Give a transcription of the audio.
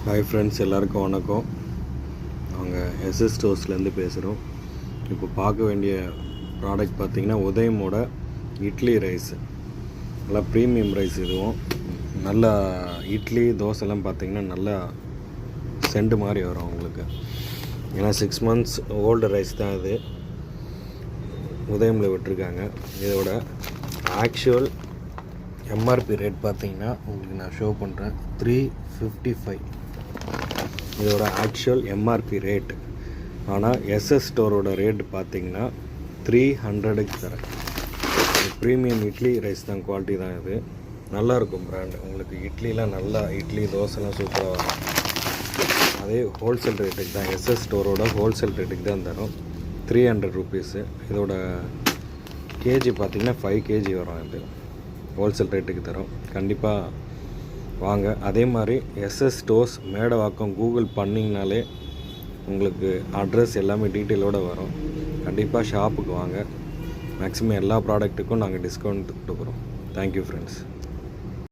Hi friends, எல்லாருக்கும் வணக்கம். நாங்கள் எஸ்எஸ் ஸ்டோர்ஸ்லேருந்து பேசுகிறோம். இப்போ பார்க்க வேண்டிய ப்ராடக்ட் பார்த்திங்கன்னா உதயமோட இட்லி ரைஸ். நல்லா ப்ரீமியம் ரைஸ். இதுவும் நல்லா இட்லி தோசைலாம் பார்த்திங்கன்னா நல்லா சென்ட் மாதிரி வரும் உங்களுக்கு. ஏன்னா 6 months ஓல்டு ரைஸ் தான் இது. உதயமில் விட்டுருக்காங்க. இதோட ஆக்சுவல் எம்ஆர்பி ரேட் பார்த்திங்கன்னா உங்களுக்கு நான் ஷோ பண்ணுறேன். 355 இதோட ஆக்சுவல் எம்ஆர்பி ரேட். ஆனால் எஸ்எஸ் ஸ்டோரோட ரேட் பார்த்திங்கன்னா 300க்கு தரேன். ப்ரீமியம் இட்லி ரைஸ் தான், குவாலிட்டி தான் இது. நல்லாயிருக்கும் ப்ராண்டு. உங்களுக்கு இட்லிலாம் நல்லா இட்லி தோசைலாம் சூப்பராக வரும். அதே ஹோல்சேல் ரேட்டுக்கு தான், எஸ்எஸ் ஸ்டோரோட ஹோல்சேல் ரேட்டுக்கு தான் தரும். 300 ருபீஸு. இதோட கேஜி பார்த்திங்கன்னா 5 kg வரும். இது ஹோல்சேல் ரேட்டுக்கு தரும். கண்டிப்பாக வாங்க. அதே மாதிரி எஸ்எஸ் ஸ்டோர்ஸ் மேடவாக்கம் கூகுள் பண்ணிங்கனாலே உங்களுக்கு அட்ரஸ் எல்லாமே டீட்டெயிலோடு வரும். கண்டிப்பாக ஷாப்புக்கு வாங்க. மேக்ஸிமம் எல்லா ப்ராடக்ட்டுக்கும் நாங்கள் டிஸ்கவுண்ட் கொடுக்குறோம். Thank you friends.